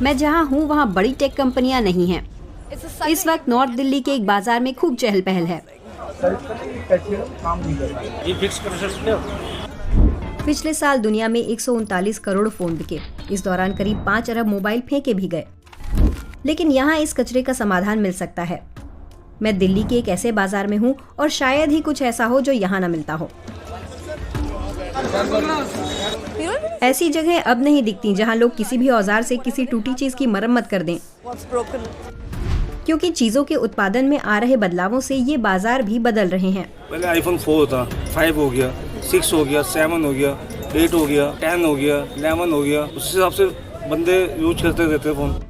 मैं जहाँ हूँ वहाँ बड़ी टेक कंपनियाँ नहीं हैं। इस वक्त नॉर्थ दिल्ली के एक बाजार में खूब चहल पहल है। पिछले साल दुनिया में 139 करोड़ फोन बिके। इस दौरान करीब 5 अरब मोबाइल फेंके भी गए। लेकिन यहाँ इस कचरे का समाधान मिल सकता है। मैं दिल्ली के एक ऐसे बाजार में हूँ और शायद ही कुछ ऐसा हो जो यहाँ न मिलता हो। ऐसी जगह अब नहीं दिखती जहाँ लोग किसी भी औजार से किसी टूटी चीज की मरम्मत कर दें, क्योंकि चीजों के उत्पादन में आ रहे बदलावों से ये बाजार भी बदल रहे हैं। पहले आईफोन 4 था, 5 हो गया, 6 हो गया, 7 हो गया, 8 हो गया, 10 हो गया, 11 हो गया। उस हिसाब से बंदे यूज करते रहते फोन।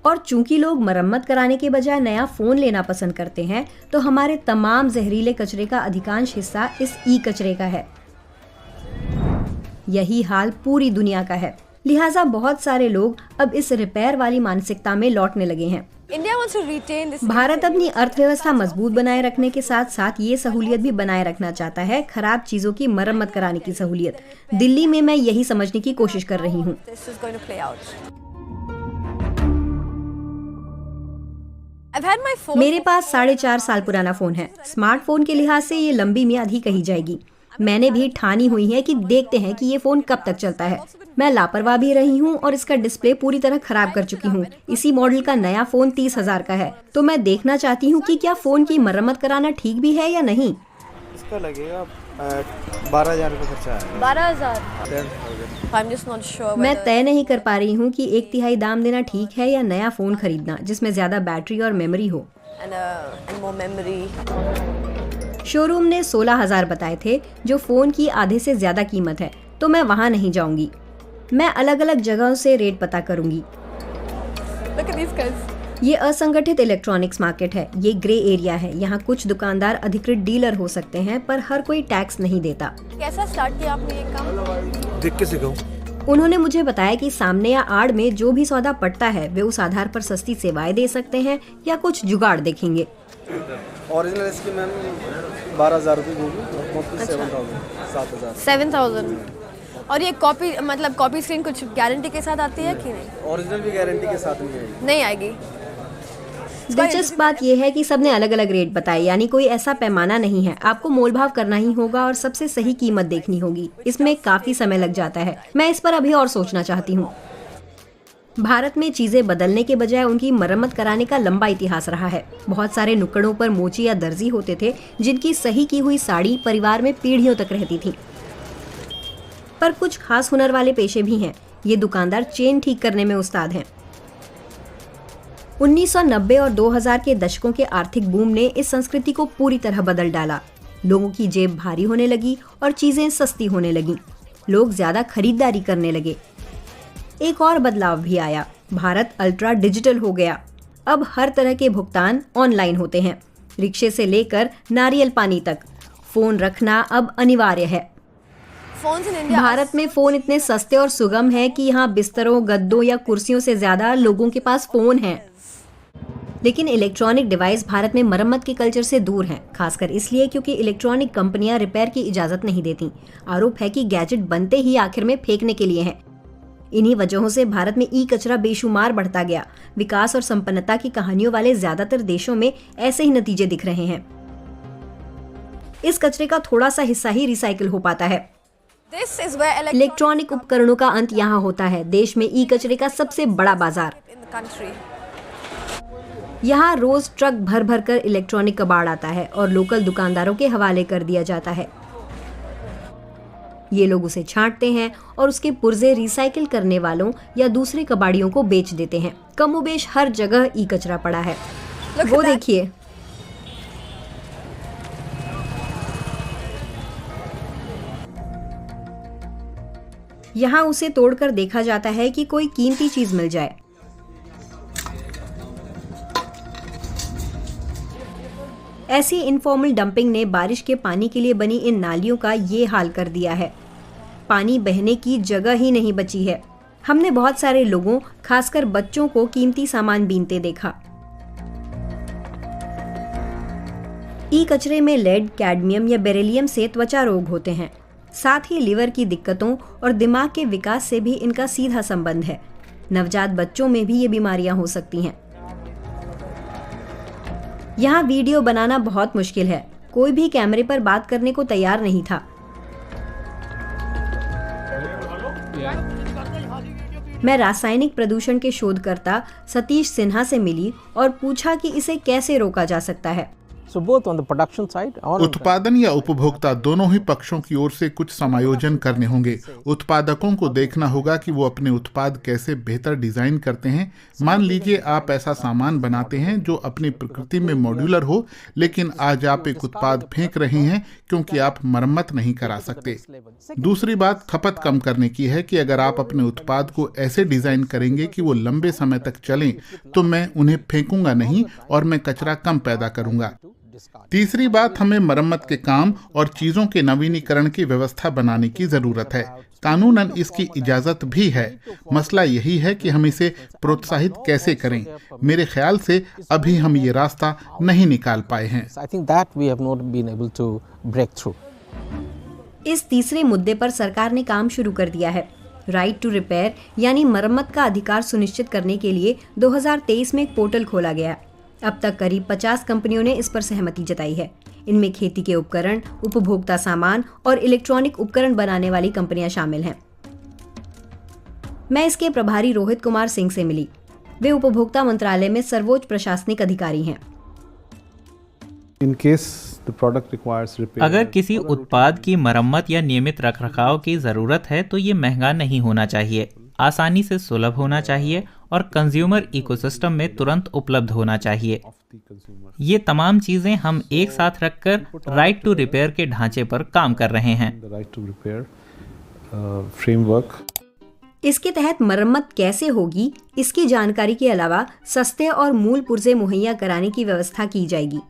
और चूंकि लोग मरम्मत कराने के बजाय नया फोन लेना पसंद करते हैं, तो हमारे तमाम जहरीले कचरे का अधिकांश हिस्सा इस ई कचरे का है। यही हाल पूरी दुनिया का है। लिहाजा बहुत सारे लोग अब इस रिपेयर वाली मानसिकता में लौटने लगे हैं। भारत अपनी अर्थव्यवस्था मजबूत बनाए रखने के साथ साथ ये सहूलियत भी बनाए रखना चाहता है, खराब चीजों की मरम्मत कराने की सहूलियत। दिल्ली में मैं यही समझने की कोशिश कर रही हूँ। मेरे पास 4.5 साल पुराना फोन है। स्मार्टफोन के लिहाज से ये लंबी मियाद ही कही जाएगी। मैंने भी ठानी हुई है कि देखते हैं कि ये फोन कब तक चलता है। मैं लापरवाह भी रही हूँ और इसका डिस्प्ले पूरी तरह खराब कर चुकी हूँ। इसी मॉडल का नया फोन 30,000 का है, तो मैं देखना चाहती हूँ कि क्या फोन की मरम्मत कराना ठीक भी है या नहीं। इसका लगेगा 12,000 का खर्चा है। 12,000। मैं तय नहीं कर पा रही हूँ कि 1/3 दाम देना ठीक है या नया फोन खरीदना जिसमें ज्यादा बैटरी और मेमोरी हो। शोरूम ने 16,000 बताए थे, जो फोन की आधे से ज्यादा कीमत है, तो मैं वहाँ नहीं जाऊंगी। मैं अलग अलग जगहों से रेट पता करूंगी। ये असंगठित इलेक्ट्रॉनिक्स मार्केट है। ये ग्रे एरिया है। यहाँ कुछ दुकानदार अधिकृत डीलर हो सकते हैं, पर हर कोई टैक्स नहीं देता। कैसा स्टार्ट किया आपने ये काम? देख के सीखो। उन्होंने मुझे बताया कि सामने या आड़ में जो भी सौदा पड़ता है, वे उस आधार पर सस्ती सेवाएं दे सकते हैं या कुछ जुगाड़ देखेंगे। ओरिजिनल इसकी मैम 12,000 रुपये होगी, 7,000। और ये कॉपी मतलब कॉपी स्क्रीन कुछ गारंटी के साथ आती है कि नहीं? ओरिजिनल भी गारंटी के साथ नहीं आएगी। दिलचस्प बात यह है कि सबने अलग अलग रेट बताए, यानी कोई ऐसा पैमाना नहीं है। आपको मोलभाव करना ही होगा और सबसे सही कीमत देखनी होगी। इसमें काफी समय लग जाता है। मैं इस पर अभी और सोचना चाहती हूँ। भारत में चीजें बदलने के बजाय उनकी मरम्मत कराने का लंबा इतिहास रहा है। बहुत सारे नुक्कड़ों पर मोची या दर्जी होते थे, जिनकी सही की हुई साड़ी परिवार में पीढ़ियों तक रहती थी। पर कुछ खास हुनर वाले पेशे भी हैं। ये दुकानदार चेन ठीक करने में उस्ताद हैं। 1990 और 2000 के दशकों के आर्थिक बूम ने इस संस्कृति को पूरी तरह बदल डाला। लोगों की जेब भारी होने लगी और चीजें सस्ती होने लगीं। लोग ज्यादा खरीदारी करने लगे। एक और बदलाव भी आया। भारत अल्ट्रा डिजिटल हो गया। अब हर तरह के भुगतान ऑनलाइन होते हैं। रिक्शे से लेकर नारियल पानी तक फोन रखना अब अनिवार्य है। भारत में फोन इतने सस्ते और सुगम हैं कि यहाँ बिस्तरों, गद्दों या कुर्सियों से ज्यादा लोगों के पास फोन हैं। लेकिन इलेक्ट्रॉनिक डिवाइस भारत में मरम्मत के कल्चर से दूर हैं, खासकर इसलिए क्योंकि इलेक्ट्रॉनिक कंपनियां रिपेयर की इजाजत नहीं देती। आरोप है कि गैजेट बनते ही आखिर में फेंकने के लिए हैं। इन्हीं वजहों से भारत में ई कचरा बेशुमार बढ़ता गया। विकास और संपन्नता की कहानियों वाले ज्यादातर देशों में ऐसे ही नतीजे दिख रहे हैं। इस कचरे का थोड़ा सा हिस्सा ही रिसाइकिल हो पाता है। इलेक्ट्रॉनिक उपकरणों का अंत यहाँ होता है। देश में ई कचरे का सबसे बड़ा बाजार। यहाँ रोज ट्रक भर भर कर इलेक्ट्रॉनिक कबाड़ आता है और लोकल दुकानदारों के हवाले कर दिया जाता है। ये लोग उसे छांटते हैं और उसके पुर्जे रिसाइकिल करने वालों या दूसरे कबाड़ियों को बेच देते हैं। कमोबेश हर जगह ई कचरा पड़ा है। वो देखिए, यहाँ उसे तोड़कर देखा जाता है कि कोई कीमती चीज मिल जाए। ऐसी इनफॉर्मल डंपिंग ने बारिश के पानी के लिए बनी इन नालियों का ये हाल कर दिया है। पानी बहने की जगह ही नहीं बची है। हमने बहुत सारे लोगों, खासकर बच्चों को कीमती सामान बीनते देखा। ई कचरे में लेड, कैडमियम या बेरिलियम से त्वचा रोग होते हैं। साथ ही लिवर की दिक्कतों और दिमाग के विकास से भी इनका सीधा संबंध है। नवजात बच्चों में भी ये बीमारियां हो सकती हैं। यहाँ वीडियो बनाना बहुत मुश्किल है। कोई भी कैमरे पर बात करने को तैयार नहीं था। मैं रासायनिक प्रदूषण के शोधकर्ता सतीश सिन्हा से मिली और पूछा कि इसे कैसे रोका जा सकता है। So both on the production side or उत्पादन या उपभोक्ता दोनों ही पक्षों की ओर से कुछ समायोजन करने होंगे। उत्पादकों को देखना होगा कि वो अपने उत्पाद कैसे बेहतर डिजाइन करते हैं। मान लीजिए आप ऐसा सामान बनाते हैं जो अपनी प्रकृति में मॉड्यूलर हो, लेकिन आज आप एक उत्पाद फेंक रहे हैं क्योंकि आप मरम्मत नहीं करा सकते। दूसरी बात खपत कम करने की है कि अगर आप अपने उत्पाद को ऐसे डिजाइन करेंगे कि वो लंबे समय तक चलें, तो मैं उन्हें फेंकूंगा नहीं और मैं कचरा कम पैदा करूंगा। तीसरी बात, हमें मरम्मत के काम और चीजों के नवीनीकरण की व्यवस्था बनाने की जरूरत है। कानूनन इसकी इजाजत भी है। मसला यही है कि हम इसे प्रोत्साहित कैसे करें। मेरे ख्याल से अभी हम ये रास्ता नहीं निकाल पाए हैं। I think that we have not been able to break through. इस तीसरे मुद्दे पर सरकार ने काम शुरू कर दिया है। राइट टू रिपेयर यानी मरम्मत का अधिकार सुनिश्चित करने के लिए 2023 में एक पोर्टल खोला गया। अब तक करीब 50 कंपनियों ने इस पर सहमति जताई है। इनमें खेती के उपकरण, उपभोक्ता सामान और इलेक्ट्रॉनिक उपकरण बनाने वाली कंपनियां शामिल हैं। मैं इसके प्रभारी रोहित कुमार सिंह से मिली। वे उपभोक्ता मंत्रालय में सर्वोच्च प्रशासनिक अधिकारी हैं। अगर किसी उत्पाद की मरम्मत या नियमित रखरखाव की ज़रूरत है तो ये महंगा नहीं होना चाहिए, आसानी से सुलभ होना चाहिए और कंज्यूमर इकोसिस्टम में तुरंत उपलब्ध होना चाहिए। ये तमाम चीज़ें हम एक साथ रखकर राइट टू रिपेयर के ढांचे पर काम कर रहे हैं। इसके तहत मरम्मत कैसे होगी, इसकी जानकारी के अलावा सस्ते और मूल पुर्जे मुहैया कराने की व्यवस्था की जाएगी।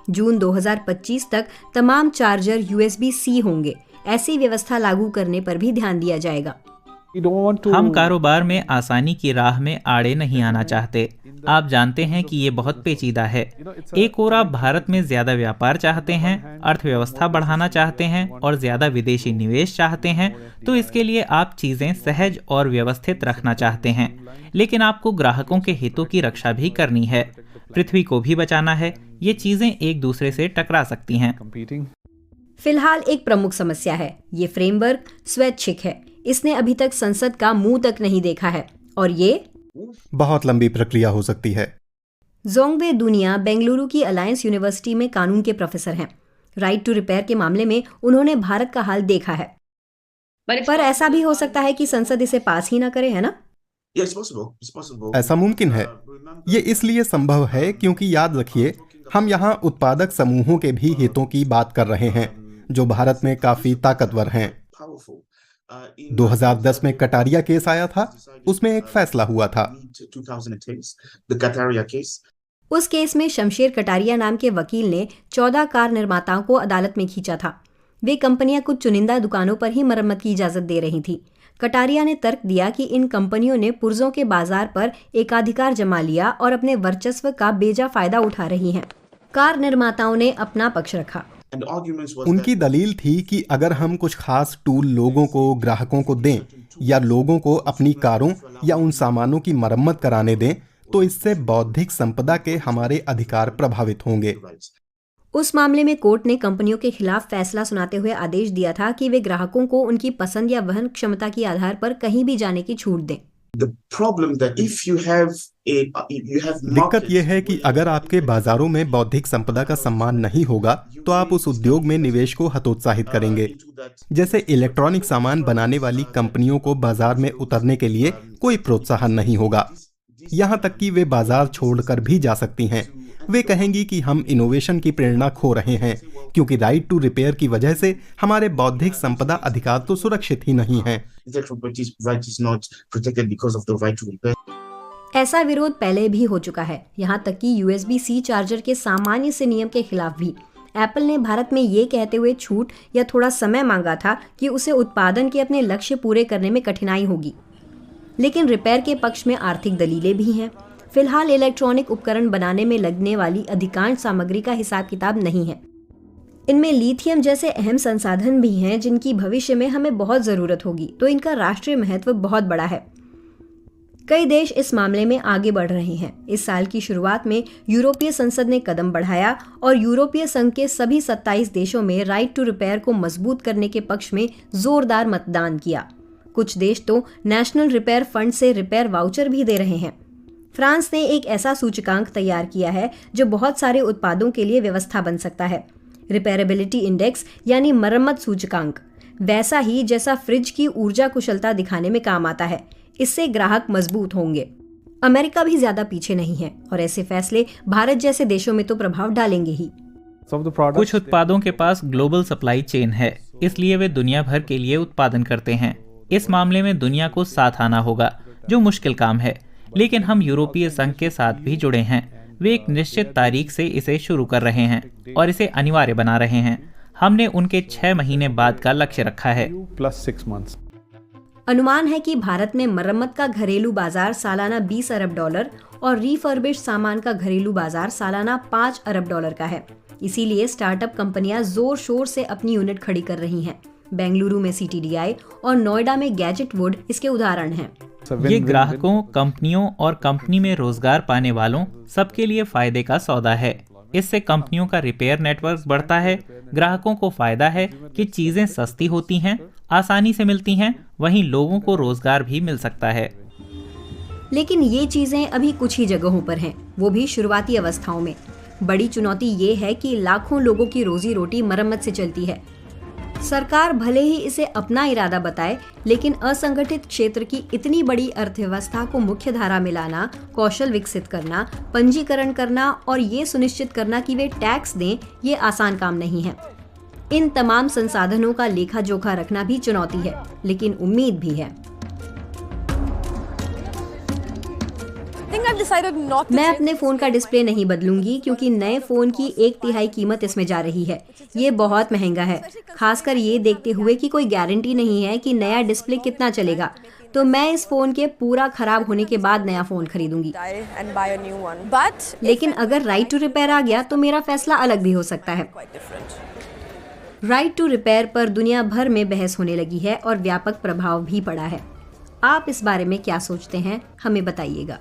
जून 2025 तक तमाम चार्जर USB-C होंगे। ऐसी व्यवस्था लागू करने पर भी ध्यान दिया जाएगा। हम कारोबार में आसानी की राह में आड़े नहीं आना चाहते। आप जानते हैं कि ये बहुत पेचीदा है। एक ओर आप भारत में ज्यादा व्यापार चाहते हैं, अर्थव्यवस्था बढ़ाना चाहते हैं और ज्यादा विदेशी निवेश चाहते हैं, तो इसके लिए आप चीजें सहज और व्यवस्थित रखना चाहते हैं। लेकिन आपको ग्राहकों के हितों की रक्षा भी करनी है, पृथ्वी को भी बचाना है। ये चीजें एक दूसरे से टकरा सकती हैं। फिलहाल एक प्रमुख समस्या है। ये फ्रेमवर्क स्वैच्छिक है। इसने अभी तक संसद का मुंह तक नहीं देखा है और ये बहुत लंबी प्रक्रिया हो सकती है। जोंगवे दुनिया बेंगलुरु की अलायंस यूनिवर्सिटी में कानून के प्रोफेसर हैं। राइट टू रिपेयर के मामले में उन्होंने भारत का हाल देखा है। पर ऐसा भी हो सकता है कि संसद इसे पास ही ना करे, है ना? ऐसा मुमकिन है। ये इसलिए संभव है क्योंकि याद रखिए, हम यहाँ उत्पादक समूहों के भी हितों की बात कर रहे हैं जो भारत में काफी ताकतवर हैं। 2010 में कटारिया केस आया था, उसमें एक फैसला हुआ था। उस केस में शमशेर कटारिया नाम के वकील ने 14 कार निर्माताओं को अदालत में खींचा था। वे कंपनियां कुछ चुनिंदा दुकानों पर ही मरम्मत की इजाजत दे रही थी। कटारिया ने तर्क दिया कि इन कंपनियों ने पुर्जों के बाजार पर एकाधिकार जमा लिया और अपने वर्चस्व का बेजा फायदा उठा रही हैं। कार निर्माताओं ने अपना पक्ष रखा। उनकी दलील थी कि अगर हम कुछ खास टूल लोगों को, ग्राहकों को दें या लोगों को अपनी कारों या उन सामानों की मरम्मत कराने दें, तो इससे बौद्धिक संपदा के हमारे अधिकार प्रभावित होंगे। उस मामले में कोर्ट ने कंपनियों के खिलाफ फैसला सुनाते हुए आदेश दिया था कि वे ग्राहकों को उनकी पसंद या वहन क्षमता के आधार पर कहीं भी जाने की छूट दें। दिक्कत यह है कि अगर आपके बाजारों में बौद्धिक संपदा का सम्मान नहीं होगा तो आप उस उद्योग में निवेश को हतोत्साहित करेंगे। जैसे इलेक्ट्रॉनिक सामान बनाने वाली कंपनियों को बाजार में उतरने के लिए कोई प्रोत्साहन नहीं होगा। यहाँ तक कि वे बाजार छोड़कर भी जा सकती हैं। वे कहेंगी कि हम इनोवेशन की प्रेरणा खो रहे हैं क्योंकि राइट टू रिपेयर की वजह से हमारे बौद्धिक संपदा अधिकार तो सुरक्षित ही नहीं हैं। ऐसा विरोध पहले भी हो चुका है, यहाँ तक कि USB-C चार्जर के सामान्य से नियम के खिलाफ भी। एप्पल ने भारत में ये कहते हुए छूट या थोड़ा समय मांगा था कि उसे उत्पादन के अपने लक्ष्य पूरे करने में कठिनाई होगी। लेकिन रिपेयर के पक्ष में आर्थिक दलीलें भी हैं। फिलहाल इलेक्ट्रॉनिक उपकरण बनाने में लगने वाली अधिकांश सामग्री का हिसाब किताब नहीं है। इनमें लिथियम जैसे अहम संसाधन भी हैं जिनकी भविष्य में हमें बहुत ज़रूरत होगी, तो इनका राष्ट्रीय महत्व बहुत बड़ा है। कई देश इस मामले में आगे बढ़ रहे हैं। इस साल की शुरुआत में यूरोपीय संसद ने कदम बढ़ाया और यूरोपीय संघ के सभी 27 देशों में राइट टू रिपेयर को मजबूत करने के पक्ष में जोरदार मतदान किया। कुछ देश तो नेशनल रिपेयर फंड से रिपेयर वाउचर भी दे रहे हैं। फ्रांस ने एक ऐसा सूचकांक तैयार किया है जो बहुत सारे उत्पादों के लिए व्यवस्था बन सकता है। रिपेयरेबिलिटी इंडेक्स यानी मरम्मत सूचकांक, वैसा ही जैसा फ्रिज की ऊर्जा कुशलता दिखाने में काम आता है। इससे ग्राहक मजबूत होंगे। अमेरिका भी ज्यादा पीछे नहीं है और ऐसे फैसले भारत जैसे देशों में तो प्रभाव डालेंगे ही। कुछ उत्पादों के पास ग्लोबल सप्लाई चेन है, इसलिए वे दुनिया भर के लिए उत्पादन करते हैं। इस मामले में दुनिया को साथ आना होगा, जो मुश्किल काम है, लेकिन हम यूरोपीय संघ के साथ भी जुड़े हैं। वे एक निश्चित तारीख से इसे शुरू कर रहे हैं और इसे अनिवार्य बना रहे हैं। हमने उनके 6 महीने बाद का लक्ष्य रखा है। अनुमान है कि भारत में मरम्मत का घरेलू बाजार सालाना $20 अरब और रिफर्बिश्ड सामान का घरेलू बाजार सालाना $5 अरब का है। इसीलिए स्टार्टअप कंपनियां जोर शोर से अपनी यूनिट खड़ी कर रही हैं। बेंगलुरु में CTDI और नोएडा में गैजेट वुड इसके उदाहरण हैं। ये ग्राहकों, कंपनियों और कंपनी में रोजगार पाने वालों सबके लिए फायदे का सौदा है। इससे कंपनियों का रिपेयर नेटवर्क बढ़ता है, ग्राहकों को फायदा है कि चीजें सस्ती होती हैं, आसानी से मिलती हैं, वहीं लोगों को रोजगार भी मिल सकता है। लेकिन ये चीजें अभी कुछ ही जगहों पर हैं, वो भी शुरुआती अवस्थाओं में। बड़ी चुनौती ये है कि लाखों लोगों की रोजी रोटी मरम्मत से चलती है। सरकार भले ही इसे अपना इरादा बताए, लेकिन असंगठित क्षेत्र की इतनी बड़ी अर्थव्यवस्था को मुख्य धारा में लाना, कौशल विकसित करना, पंजीकरण करना और ये सुनिश्चित करना कि वे टैक्स दें, ये आसान काम नहीं है। इन तमाम संसाधनों का लेखा जोखा रखना भी चुनौती है, लेकिन उम्मीद भी है। मैं अपने फोन का डिस्प्ले नहीं बदलूंगी क्योंकि नए फोन की 1/3 कीमत इसमें जा रही है। ये बहुत महंगा है, खासकर ये देखते हुए कि कोई गारंटी नहीं है कि नया डिस्प्ले कितना चलेगा। तो मैं इस फोन के पूरा खराब होने के बाद नया फोन खरीदूंगी। लेकिन अगर राइट टू रिपेयर आ गया तो मेरा फैसला अलग भी हो सकता है। राइट टू रिपेयर पर दुनिया भर में बहस होने लगी है और व्यापक प्रभाव भी पड़ा है। आप इस बारे में क्या सोचते हैं, हमें बताइएगा।